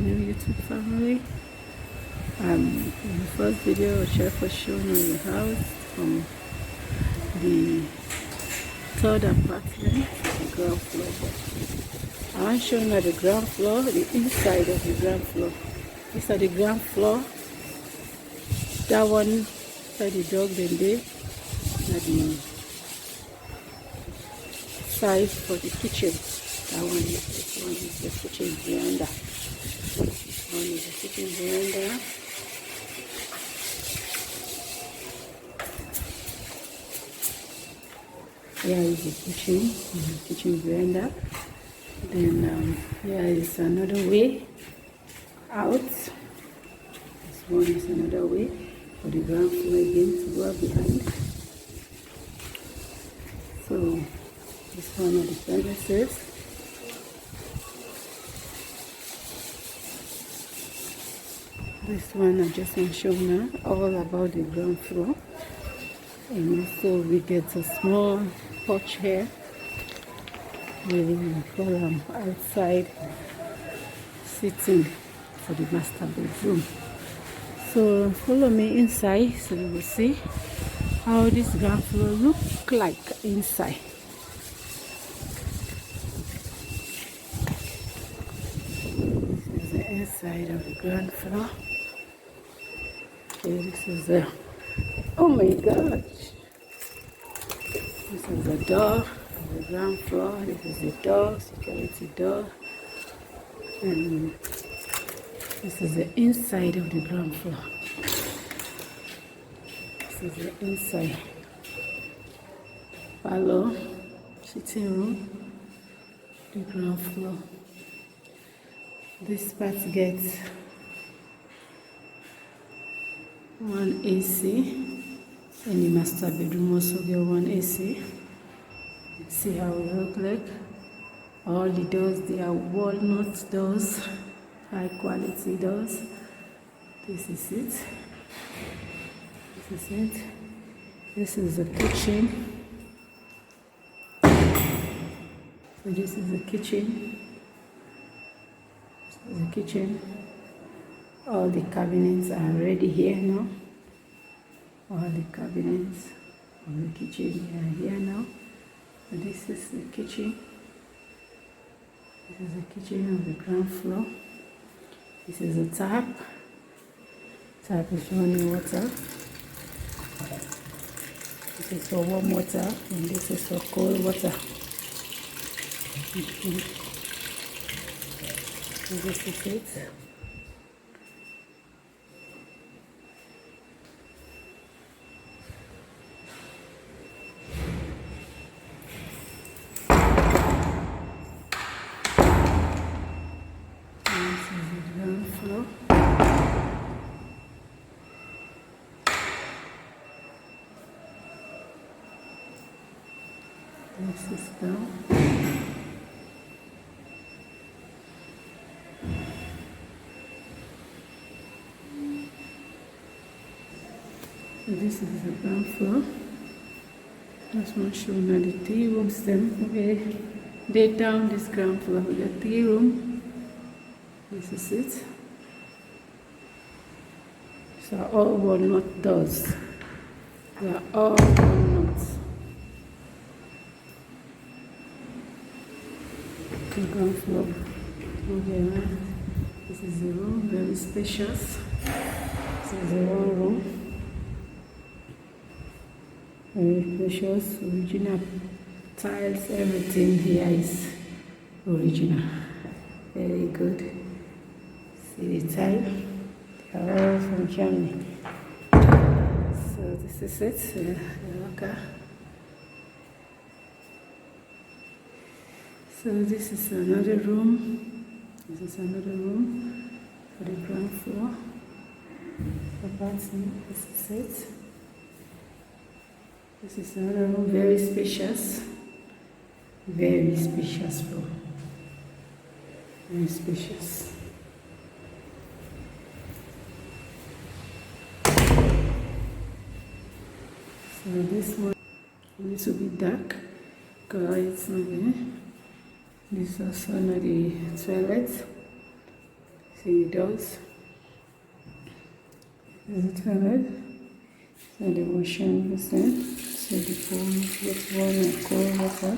new YouTube family. In the first video, Chef was showing you the house from the third apartment, the ground floor. I want to show you the ground floor, the inside of the ground floor. These are the ground floor. That one by the dog then there, at the side for the kitchen. That one is, this one is the kitchen veranda. This one is the kitchen veranda. Here is the kitchen veranda. Then here is another way out. This one is another way for the ground floor again to go behind. So this one of the premises. This one I just want to show now all about the ground floor. And also we get a small porch here. We call outside sitting for the master bedroom. So follow me inside so you will see how this ground floor look like inside. This is the inside of the ground floor. Okay, this is the, oh my gosh, this is the door of the ground floor. This is the door, security door, and this is the inside of the ground floor. This is the inside. Parlor, sitting room, the ground floor. This part gets one AC, and the master bedroom also get one AC. See how it look like. All the doors, they are walnut doors, high quality doors. This is it. This is it. This is the kitchen. So this is the kitchen. This is the kitchen. All the cabinets are ready here now. All the cabinets of the kitchen are here now. So this is the kitchen. This is the kitchen of the ground floor. This is the tap. Tap is running water. This is for warm water, and this is for cold water. So this is it. This is down. So this is the ground floor. Just want to show you the 3 rooms then. Okay, they down this ground floor. We got 3 rooms. This is it. So all walnut doors. They are all walnuts. The ground floor. Okay, right. This is the room, very spacious. This is the one room. Very spacious, original tiles, everything here is original. Very good. See the tile? They are all from Germany. So this is it. Okay. So this is another room. This is another room for the ground floor. Apartment. This is it. This is another room, very spacious. Very spacious floor. Very spacious. So this one needs to be dark because it's not there. This is also not the toilet. See the doors. There's the toilet. So the washing basin. So the pool with warm and cold water.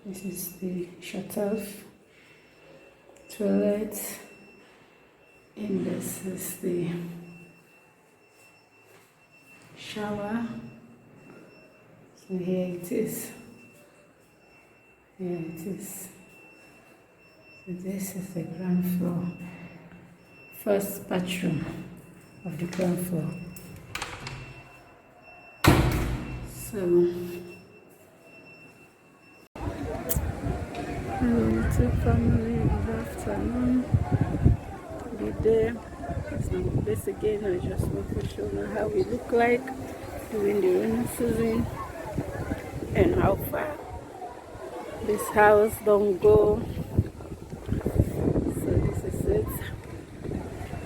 This is the shut-off toilet. And this is the shower. So here it is. Here it is. So this is the ground floor. First bathroom of the ground floor. So, hello YouTube family, good afternoon. Be there. It's my place again. I just want to show you how we look like during the rainy season and how far this house don't go. So this is it.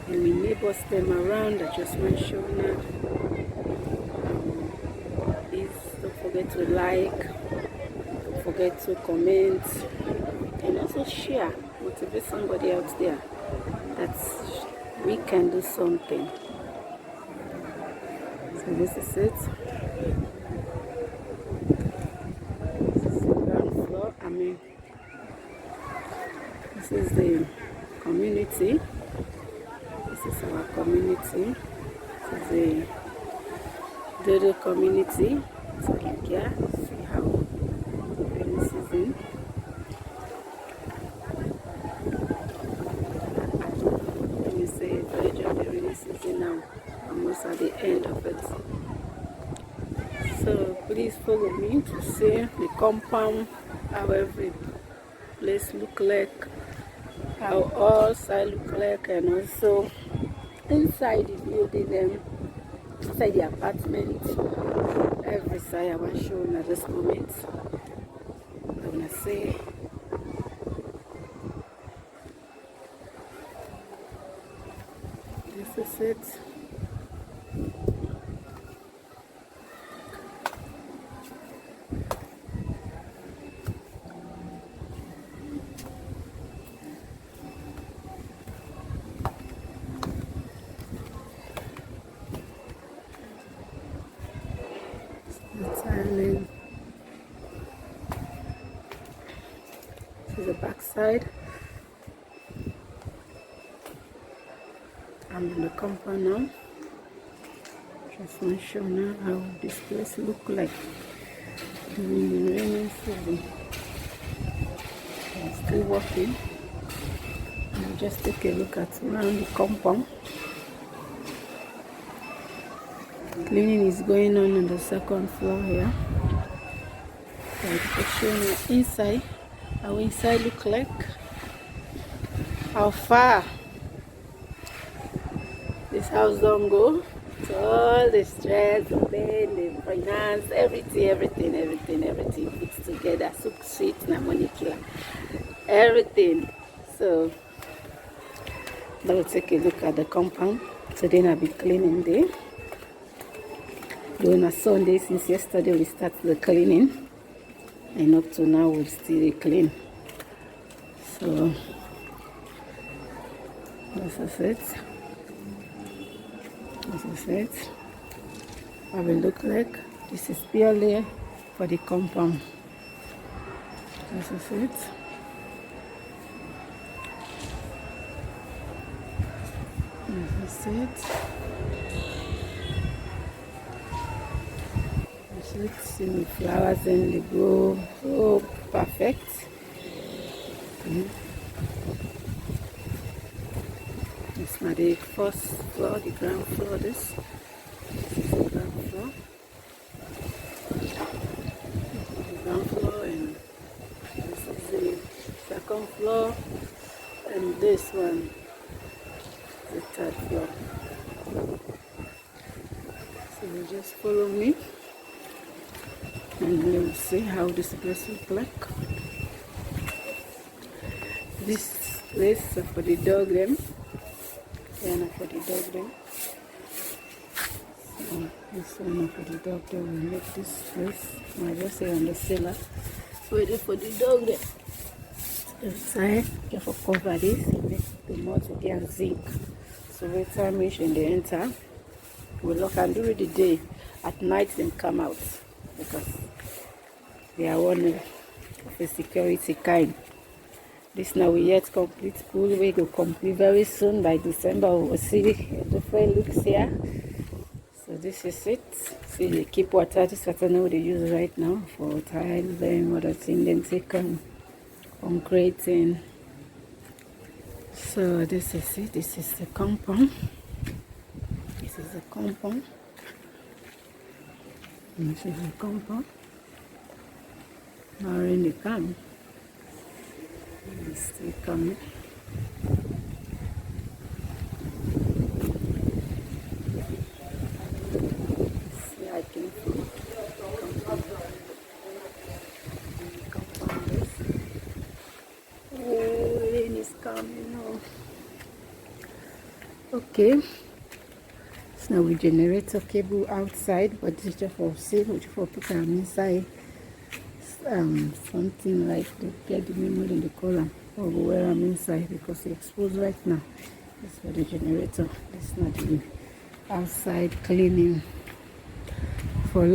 And my neighbors them around. I just want to show you. Please don't forget to like, don't forget to comment, and also share. Motivate somebody out there that we can do something. So this is it. This is the ground floor. This is the community. This is our community. This is the Dodo community. So yeah, see how rainy season. Let me say the edge of the rainy season now. Almost at the end of it. So please follow me to see the compound, how every place look like, how all side look like, and also inside the building, inside the apartment, every side I want to show you at this moment. I'm gonna say this is it. This is the back side. I'm in the compound now. Just want to show now how this place look like during the rainy season. I'm still walking. I'll just take a look at around the compound. Cleaning is going on the second floor here. I'll show you inside. How inside look like, how far this house don't go. So all the stress, the pain, the finance, everything fits together. So sweet, na money killer, everything. So now take a look at the compound. Today I'll be cleaning day. Doing a Sunday since yesterday we started the cleaning. And up to now we'll still clean. So this is it. This is it. How it look like. This is purely for the compound. This is it. This is it. See the flowers and they grow so perfect. It's not the first floor, the ground floor. This is the ground floor. The ground floor, and this is the second floor, and this one, the third floor. So you just follow me. And we'll see how this place looks like. This place is for the dog them. And for the dog them. So this one for the dog them. We make this place. I just say on the cellar. Waiting for the dog them. inside. You for cover this, make the motor again zinc. So every time reach in the enter, we lock and during the day. At night they come out because they are one of the security kind. This now we yet complete pool. We go complete very soon by December. We will see different looks here. So this is it. See, they keep water. This water now they use right now for tiles and other thing. Then take concreting. So this is it. This is the compound. This is the compound. This is the compound. Now in the camp. It's still coming. See, I can compound this. Oh, rain is coming now. Okay. So now we generate a cable outside, but this is just for sale, which for put them inside. Something like the get the memory in the column or where I'm inside because it's exposed right now. This for the generator. This is not the outside cleaning